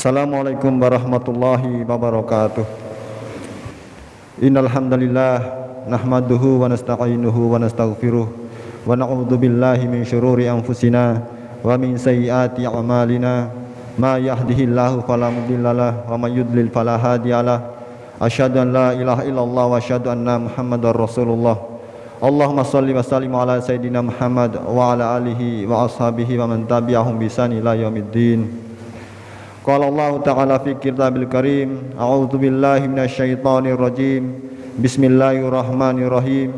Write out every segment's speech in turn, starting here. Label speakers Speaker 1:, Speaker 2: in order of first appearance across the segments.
Speaker 1: Assalamualaikum warahmatullahi wabarakatuh. Innal hamdalillah nahmaduhu wa nasta'inuhu wa nastaghfiruh wa na'udzu billahi min syururi anfusina wa min sayyiati a'malina. Ma yahdihillahu fala mudhillalah wa may yudlil fala hadiyalah. Asyhadu an la ilaha illallah wa asyhadu anna Muhammadar Rasulullah. Allahumma shalli wa sallim ala sayidina Muhammad wa ala alihi wa ashabihi wa man tabi'ahum bi ihsan ila yaumiddin. Qala Allah Ta'ala fi kitabil karim, a'udzu billahi minasyaitonir rajim. Bismillahirrahmanirrahim.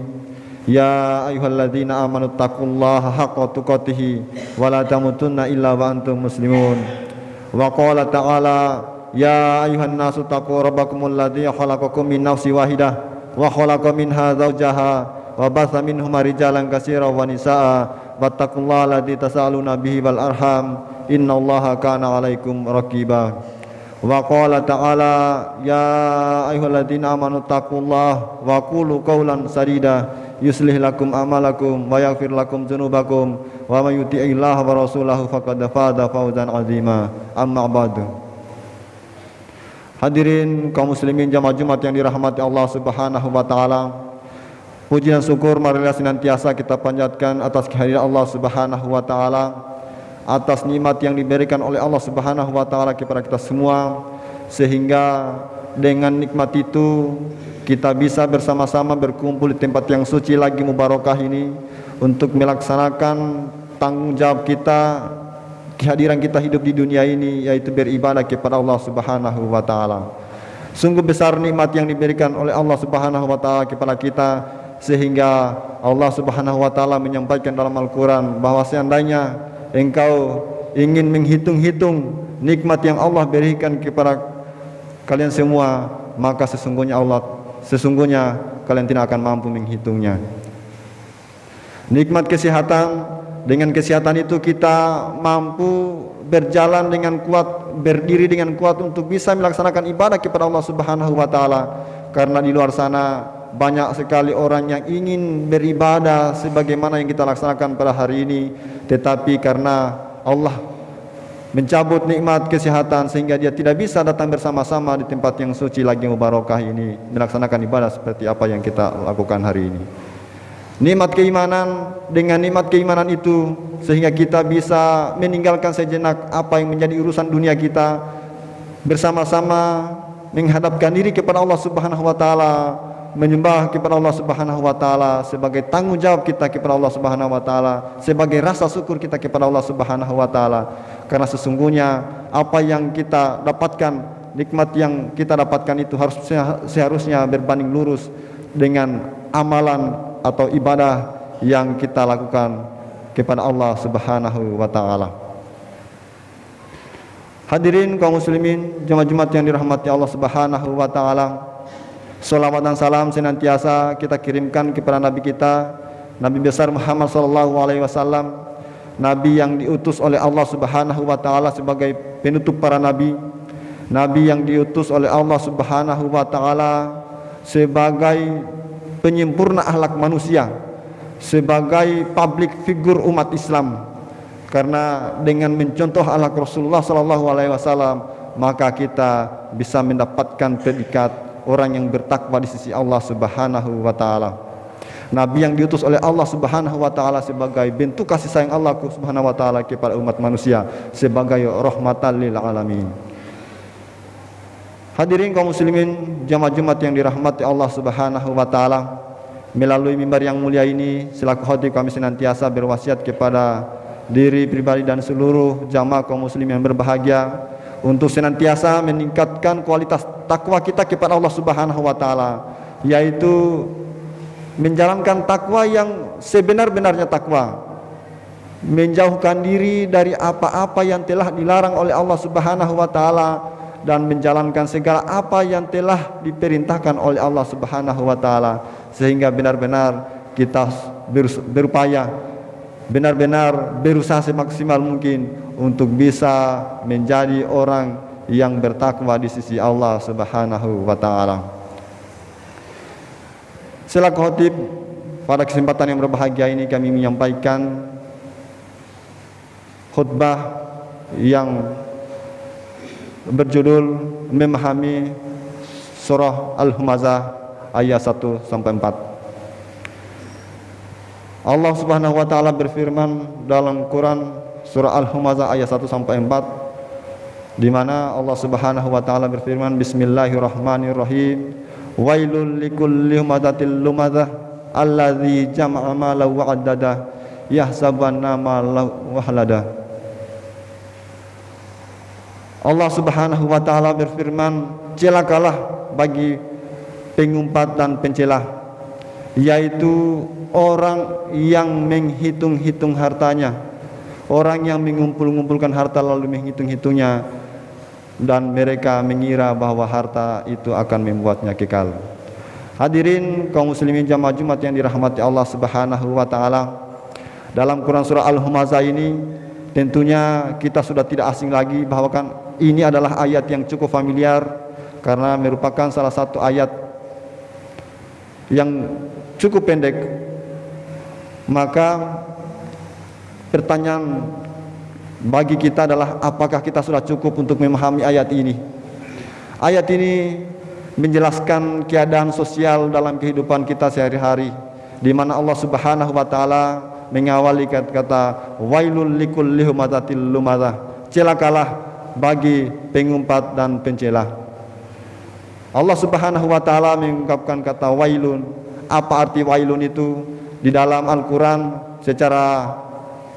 Speaker 1: Ya ayyuhalladzina amanu taqullaha haqqa tuqatih wa la tamutunna illa wa antum muslimun. Wa qala ta'ala, ya ayyuhan nasu taqu rabbakumul ladzi khalaqakum min nafsin wahidah wa khalaqa minha zawjaha wa batha minhuma rijalan katsiran wa nisaa wattaqullaha alladzi tasaaluna bihi wal arham innallaha kana 'alaikum raqiba. Wa qala ta'ala, ya ayyuhalladzina amanu taqullaha wa qulu qawlan sadida yuslih lakum amalakum wa yaghfir lakum dzunubakum wa may yuti'illaha wa rasulahu faqad faza fawzan 'azima. Amma ba'du. Hadirin kaum muslimin jamaah Jumat yang dirahmati Allah Subhanahu wa taala. Puji dan syukur marilah senantiasa kita panjatkan atas kehadiran Allah Subhanahu wa taala, atas nikmat yang diberikan oleh Allah Subhanahu wa taala kepada kita semua, sehingga dengan nikmat itu kita bisa bersama-sama berkumpul di tempat yang suci lagi mubarakah ini untuk melaksanakan tanggung jawab kita, kehadiran kita hidup di dunia ini, yaitu beribadah kepada Allah Subhanahu wa taala. Sungguh besar nikmat yang diberikan oleh Allah Subhanahu wa taala kepada kita, sehingga Allah Subhanahu wa taala menyampaikan dalam Al-Qur'an bahwa seandainya engkau ingin menghitung-hitung nikmat yang Allah berikan kepada kalian semua, maka sesungguhnya kalian tidak akan mampu menghitungnya. Nikmat kesehatan, dengan kesehatan itu kita mampu berjalan dengan kuat, berdiri dengan kuat untuk bisa melaksanakan ibadah kepada Allah Subhanahu wa taala. Karena di luar sana banyak sekali orang yang ingin beribadah sebagaimana yang kita laksanakan pada hari ini, tetapi karena Allah mencabut nikmat kesehatan sehingga dia tidak bisa datang bersama-sama di tempat yang suci lagi mubarakah ini melaksanakan ibadah seperti apa yang kita lakukan hari ini. Nikmat keimanan, dengan nikmat keimanan itu sehingga kita bisa meninggalkan sejenak apa yang menjadi urusan dunia kita, bersama-sama menghadapkan diri kepada Allah Subhanahu wa taala, menyembah kepada Allah Subhanahu wa taala sebagai tanggung jawab kita kepada Allah Subhanahu wa taala, sebagai rasa syukur kita kepada Allah Subhanahu wa taala. Karena sesungguhnya apa yang kita dapatkan, nikmat yang kita dapatkan itu seharusnya berbanding lurus dengan amalan atau ibadah yang kita lakukan kepada Allah Subhanahu wa taala. Hadirin kaum muslimin jemaah Jumat yang dirahmati Allah Subhanahu wa taala, salawat dan salam senantiasa kita kirimkan kepada Nabi kita, Nabi besar Muhammad sallallahu alaihi wasallam, Nabi yang diutus oleh Allah Subhanahu wa taala sebagai penutup para nabi, Nabi yang diutus oleh Allah Subhanahu wa taala sebagai penyempurna akhlak manusia, sebagai public figure umat Islam. Karena dengan mencontoh akhlak Rasulullah sallallahu alaihi wasallam, maka kita bisa mendapatkan predikat orang yang bertakwa di sisi Allah Subhanahu wa taala. Nabi yang diutus oleh Allah Subhanahu wa taala sebagai bentuk kasih sayang Allah Subhanahu wa taala kepada umat manusia, sebagai rahmatan lil alamin. Hadirin kaum muslimin jamaah Jumat yang dirahmati Allah Subhanahu wa taala, melalui mimbar yang mulia ini selaku khatib kami senantiasa berwasiat kepada diri pribadi dan seluruh jamaah kaum muslim yang berbahagia untuk senantiasa meningkatkan kualitas takwa kita kepada Allah Subhanahu wa taala, yaitu menjalankan takwa yang sebenar-benarnya takwa, menjauhkan diri dari apa-apa yang telah dilarang oleh Allah Subhanahu wa taala, dan menjalankan segala apa yang telah diperintahkan oleh Allah Subhanahu wa taala, sehingga benar-benar kita berupaya, benar-benar berusaha semaksimal mungkin untuk bisa menjadi orang yang bertakwa di sisi Allah Subhanahu wa taala. Selaku khatib pada kesempatan yang berbahagia ini kami menyampaikan khutbah yang berjudul memahami surah Al-Humazah ayat 1 sampai 4. Allah Subhanahu wa taala berfirman dalam Quran surah Al-Humazah ayat 1 sampai 4, di mana Allah Subhanahu wa taala berfirman, Bismillahirrahmanirrahim, wailul likulli humazatil lumazah alladzi jama'a malahu wa 'addada yahsabu anna malahu wahlada. Allah Subhanahu wa taala berfirman, celakalah bagi pengumpat dan pencela, yaitu orang yang menghitung-hitung hartanya, orang yang mengumpul-ngumpulkan harta lalu menghitung-hitungnya, dan mereka mengira bahwa harta itu akan membuatnya kekal. Hadirin kaum muslimin jamaah Jumat yang dirahmati Allah Subhanahu wa taala, dalam Quran surah Al-Humazah ini tentunya kita sudah tidak asing lagi bahwa kan ini adalah ayat yang cukup familiar karena merupakan salah satu ayat yang cukup pendek. Maka pertanyaan bagi kita adalah, apakah kita sudah cukup untuk memahami ayat ini? Ayat ini menjelaskan keadaan sosial dalam kehidupan kita sehari-hari, di mana Allah Subhanahu wa taala mengawali kata wailul likulli humazatil lumazah, celakalah bagi pengumpat dan pencela. Allah Subhanahu wa taala mengungkapkan kata wailun. Apa arti wailun itu? Di dalam Al-Qur'an secara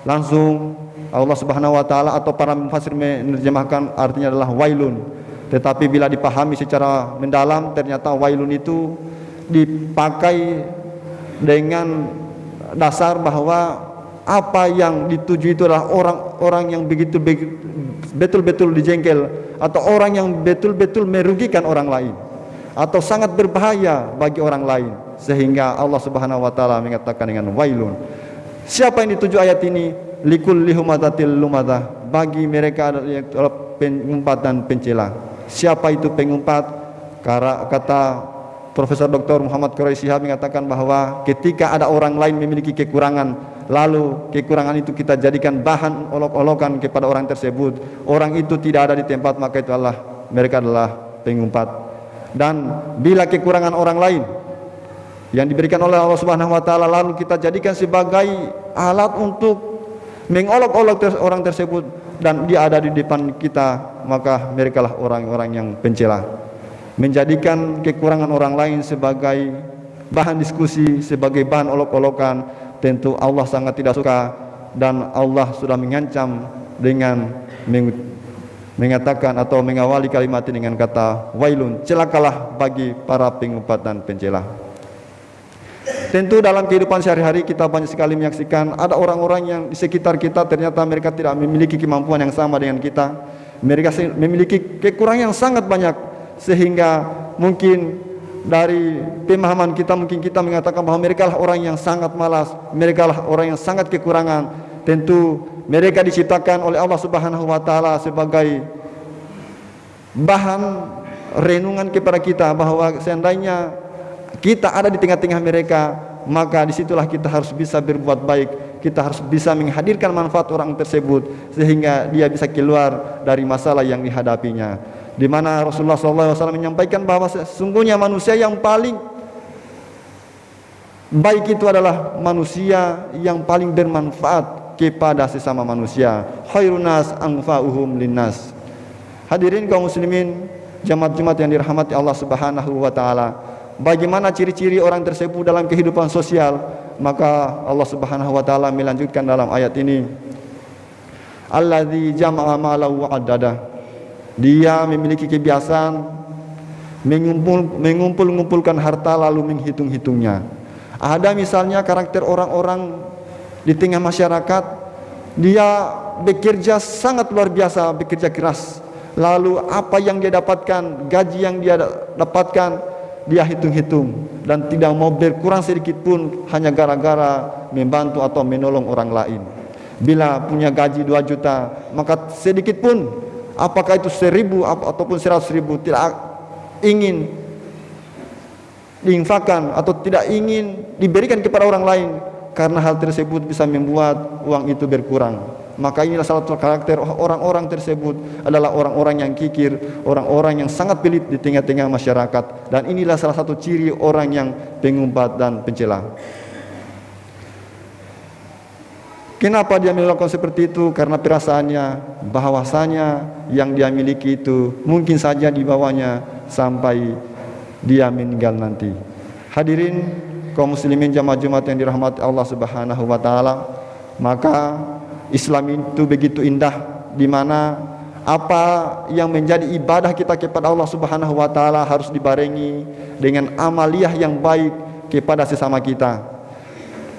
Speaker 1: langsung Allah Subhanahu wa taala atau para mufassir menerjemahkan artinya adalah wailun. Tetapi bila dipahami secara mendalam, ternyata wailun itu dipakai dengan dasar bahwa apa yang dituju itu adalah orang-orang yang betul-betul dijengkel, atau orang yang betul-betul merugikan orang lain, atau sangat berbahaya bagi orang lain, sehingga Allah Subhanahu wa taala mengatakan dengan wailun. Siapa yang dituju ayat ini? Likulli humazatil lumazah, bagi mereka yang pengumpat dan pencela. Siapa itu pengumpat? Kata Profesor Dr. Muhammad Quraisy Shihab mengatakan bahwa ketika ada orang lain memiliki kekurangan, lalu kekurangan itu kita jadikan bahan olok-olokan kepada orang tersebut, orang itu tidak ada di tempat, maka itu mereka adalah pengumpat. Dan bila kekurangan orang lain yang diberikan oleh Allah Subhanahu wa taala lalu kita jadikan sebagai alat untuk mengolok-olok orang tersebut dan dia ada di depan kita, maka merekalah orang-orang yang pencela. Menjadikan kekurangan orang lain sebagai bahan diskusi, sebagai bahan olok-olokan, tentu Allah sangat tidak suka, dan Allah sudah mengancam dengan mengatakan atau mengawali kalimat ini dengan kata wailun, celakalah bagi para pengumpat dan pencela. Tentu dalam kehidupan sehari-hari kita banyak sekali menyaksikan ada orang-orang yang di sekitar kita ternyata mereka tidak memiliki kemampuan yang sama dengan kita. Mereka memiliki kekurangan yang sangat banyak, sehingga mungkin dari pemahaman kita mungkin kita mengatakan bahwa mereka lah orang yang sangat malas, mereka lah orang yang sangat kekurangan. Tentu mereka diciptakan oleh Allah Subhanahu wa taala sebagai bahan renungan kepada kita bahwa seandainya kita ada di tengah-tengah mereka, maka disitulah kita harus bisa berbuat baik, kita harus bisa menghadirkan manfaat orang tersebut sehingga dia bisa keluar dari masalah yang dihadapinya. Di mana Rasulullah SAW menyampaikan bahwa sesungguhnya manusia yang paling baik itu adalah manusia yang paling bermanfaat kepada sesama manusia. Khairun nas anfa'uhum linnas. Hadirin kaum muslimin jamaah Jumat yang dirahmati Allah Subhanahu wa taala, bagaimana ciri-ciri orang tersebut dalam kehidupan sosial? Maka Allah Subhanahu wa taala melanjutkan dalam ayat ini, alladzi jama'a malahu wa 'addada. Dia memiliki kebiasaan mengumpul-ngumpulkan harta lalu menghitung-hitungnya. Ada misalnya karakter orang-orang di tengah masyarakat, dia bekerja sangat luar biasa, bekerja keras. Lalu apa yang dia dapatkan, gaji yang dia dapatkan, dia hitung-hitung dan tidak mau berkurang sedikit pun hanya gara-gara membantu atau menolong orang lain. Bila punya gaji 2 juta, maka sedikit pun, apakah itu 1000 ataupun 100.000, tidak ingin diinfakkan atau tidak ingin diberikan kepada orang lain, karena hal tersebut bisa membuat uang itu berkurang. Maka inilah salah satu karakter orang-orang tersebut adalah orang-orang yang kikir, orang-orang yang sangat pelit di tengah-tengah masyarakat. Dan inilah salah satu ciri orang yang pengumpat dan pencela. Kenapa dia melakukan seperti itu? Karena perasaannya bahwasanya yang dia miliki itu mungkin saja dibawanya sampai dia meninggal nanti. Hadirin kaum muslimin jamaah Jumat yang dirahmati Allah Subhanahu wa taala, maka Islam itu begitu indah, di mana apa yang menjadi ibadah kita kepada Allah Subhanahu wa taala harus dibarengi dengan amaliyah yang baik kepada sesama kita.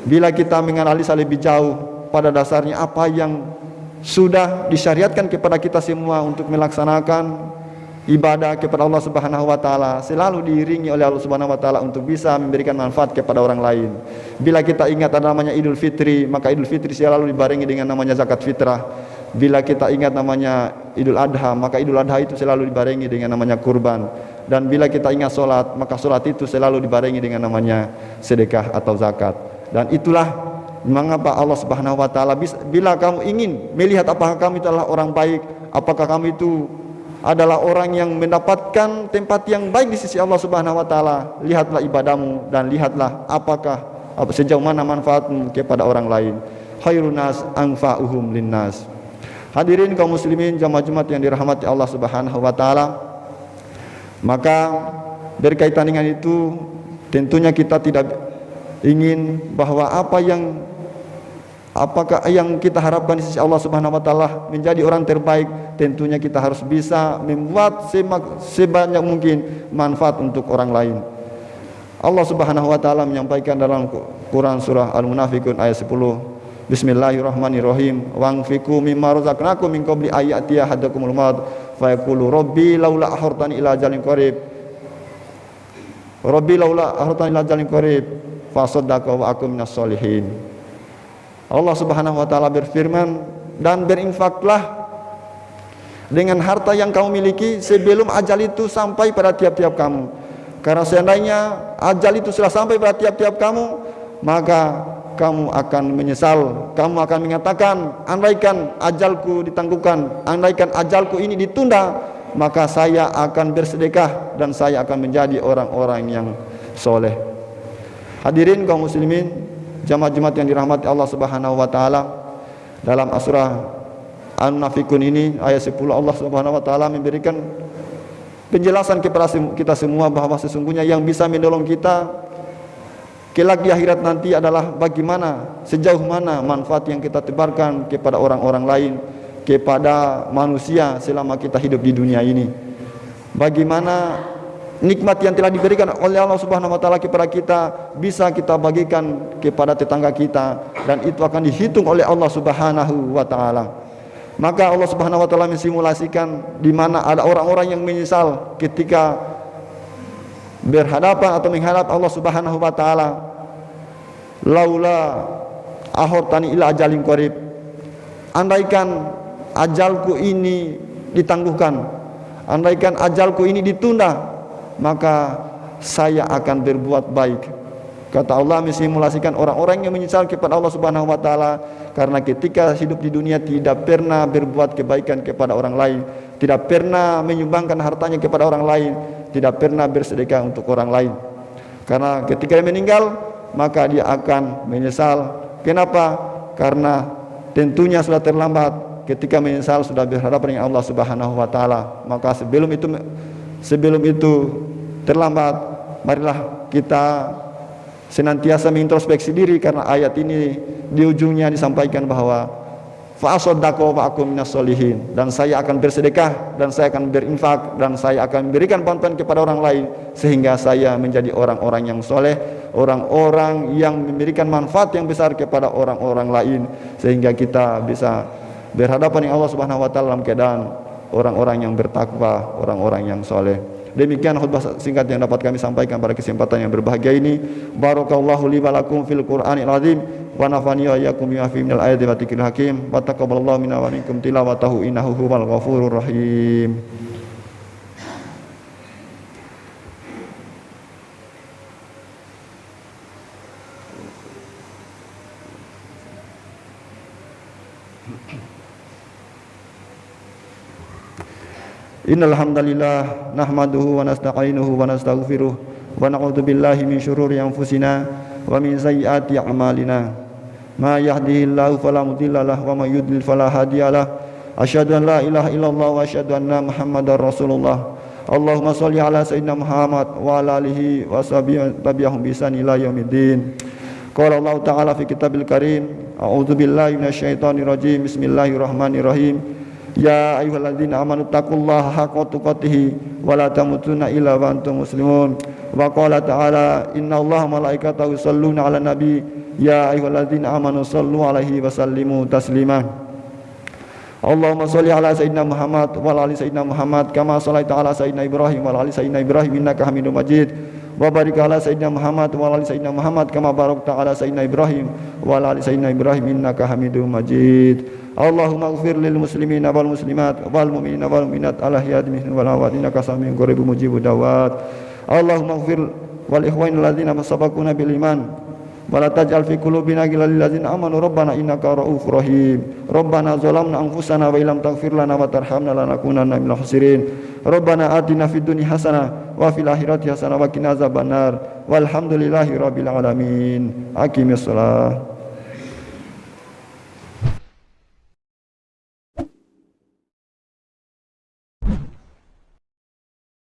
Speaker 1: Bila kita menganalisa lebih jauh, pada dasarnya apa yang sudah disyariatkan kepada kita semua untuk melaksanakan ibadah kepada Allah Subhanahu wa taala selalu diiringi oleh Allah Subhanahu wa taala untuk bisa memberikan manfaat kepada orang lain. Bila kita ingat ada namanya Idul Fitri, maka Idul Fitri selalu dibarengi dengan namanya zakat fitrah. Bila kita ingat namanya Idul Adha, maka Idul Adha itu selalu dibarengi dengan namanya kurban. Dan bila kita ingat salat, maka salat itu selalu dibarengi dengan namanya sedekah atau zakat. Dan itulah mengapa Allah Subhanahu wa taala, bila kamu ingin melihat apakah kamu itu adalah orang baik, apakah kamu itu adalah orang yang mendapatkan tempat yang baik di sisi Allah Subhanahu wa taala, lihatlah ibadahmu dan lihatlah apakah sejauh mana manfaatmu kepada orang lain. Khairun nas anfa'uhum linnas. Hadirin kaum muslimin jamaah Jumat yang dirahmati Allah Subhanahu wa taala, maka berkaitan dengan itu tentunya kita tidak ingin bahwa apakah yang kita harapkan di sisi Allah Subhanahu wa taala menjadi orang terbaik, tentunya kita harus bisa membuat sebanyak mungkin manfaat untuk orang lain. Allah Subhanahu wa taala menyampaikan dalam Quran surah Al-Munafiqun ayat 10, Bismillahirrahmanirrahim, wa'anfiqu mimma razaqnakum min qabli ayatiya hadakumul maut fa yaqulu rabbi laula akhartani ila ajalin qarib fa saddaqa wa akum minas solihin. Allah Subhanahu wa taala berfirman, dan berinfaklah dengan harta yang kamu miliki sebelum ajal itu sampai pada tiap-tiap kamu. Karena seandainya ajal itu sudah sampai pada tiap-tiap kamu, maka kamu akan menyesal. Kamu akan mengatakan, andaikan ajalku ditangguhkan, andaikan ajalku ini ditunda, maka saya akan bersedekah dan saya akan menjadi orang-orang yang soleh. Hadirin kaum muslimin jamaah Jumat yang dirahmati Allah Subhanahu wa taala, dalam surah An-Munafiqun ini ayat 10 Allah Subhanahu wa taala memberikan penjelasan kepada kita semua bahwa sesungguhnya yang bisa menolong kita kelak di akhirat nanti adalah bagaimana, sejauh mana manfaat yang kita tebarkan kepada orang-orang lain, kepada manusia selama kita hidup di dunia ini. Bagaimana nikmat yang telah diberikan oleh Allah Subhanahu wa taala kepada kita bisa kita bagikan kepada tetangga kita, dan itu akan dihitung oleh Allah Subhanahu wa taala. Maka Allah Subhanahu wa taala mensimulasikan di mana ada orang-orang yang menyesal ketika berhadapan atau menghadap Allah Subhanahu wa taala. Laula ahortani ila ajalin qarib, andaikan ajalku ini ditangguhkan, andaikan ajalku ini ditunda, maka saya akan berbuat baik. Kata Allah mensimulasikan orang-orang yang menyesal kepada Allah Subhanahu wa taala karena ketika hidup di dunia tidak pernah berbuat kebaikan kepada orang lain, tidak pernah menyumbangkan hartanya kepada orang lain, tidak pernah bersedekah untuk orang lain. Karena ketika dia meninggal, maka dia akan menyesal. Kenapa? Karena tentunya sudah terlambat. Ketika menyesal sudah berhadapan dengan Allah Subhanahu wa taala. Maka sebelum itu terlambat, marilah kita senantiasa mengintrospeksi diri, karena ayat ini di ujungnya disampaikan bahwa fa'asaddaqu wa akum minas solihin, dan saya akan bersedekah dan saya akan berinfak dan saya akan memberikan bantuan kepada orang lain sehingga saya menjadi orang-orang yang soleh, orang-orang yang memberikan manfaat yang besar kepada orang-orang lain, sehingga kita bisa berhadapan dengan Allah Subhanahu wa taala dalam keadaan orang-orang yang bertakwa, orang-orang yang soleh. Demikian khutbah singkat yang dapat kami sampaikan pada kesempatan yang berbahagia ini. Barakallahu li wa lakum fil Qur'anil azim wa nafani wa iyyakum bima fihi minal ayati wa dzikril hakim wa taqabbalallahu minna wa minkum tilawatahu innahu huwal ghafurur rahim. Innal hamdalillah nahmaduhu wa nasta'inuhu wa nastaghfiruh wa na'udzu billahi min syururi anfusina wa min sayyiati a'malina. Ma yahdihillahu fala mudilla lahu wa may yudlil fala hadiyalah. Asyhadu an la ilaha illallah wa asyhadu anna Muhammadar Rasulullah. Allahumma shalli ala sayyidina Muhammad wa ala alihi wa sahbihi tabi'ahum bi ihsan ila yaumiddin. Qala Allah Ta'ala fi kitabil karim, a'udzu billahi minasyaitonir rajim. Bismillahirrahmanirrahim. Ya ayyuhalladzina amanu taqullaha haqqa tuqatih wa la tamutunna illa wa antum muslimun. Wa qala ta'ala innallaha malaikatahu yusholluna 'alan nabi ya ayyuhalladzina amanu shallu 'alaihi wa sallimu taslima. Allahumma sholli ala sayyidina Muhammad wa ala ali sayyidina Muhammad kama shallaita ala sayyidina Ibrahim wa ala ali sayyidina Ibrahim innaka Hamidum Majid. Wa barik ala sayyidina Muhammad wa ala ali sayyidina Muhammad kama barakta ala sayyidina Ibrahim wa ala ali sayyidina Ibrahim innaka Hamidum Majid. Allahumma ighfir lil muslimina wal muslimat wal mu'minina wal mu'minat al ahya'i minhum wal amwat innaka samiun qaribun mujibud da'wat. Allahumma ighfir wal ikhwanil ladzina sabaquna bil iman wa la taj'al fi qulubina ghillan lil ladzina amanu rabbana innaka ra'ufur rahim. Rabbana zalamna anfusana wa illam taghfir lana wa tarhamna lanakunanna minal khasirin. Rabbana atina fid dunya hasanah wa fil akhirati hasanah wa qina azabannar. Walhamdulillahi rabbil alamin. Aqimissalah.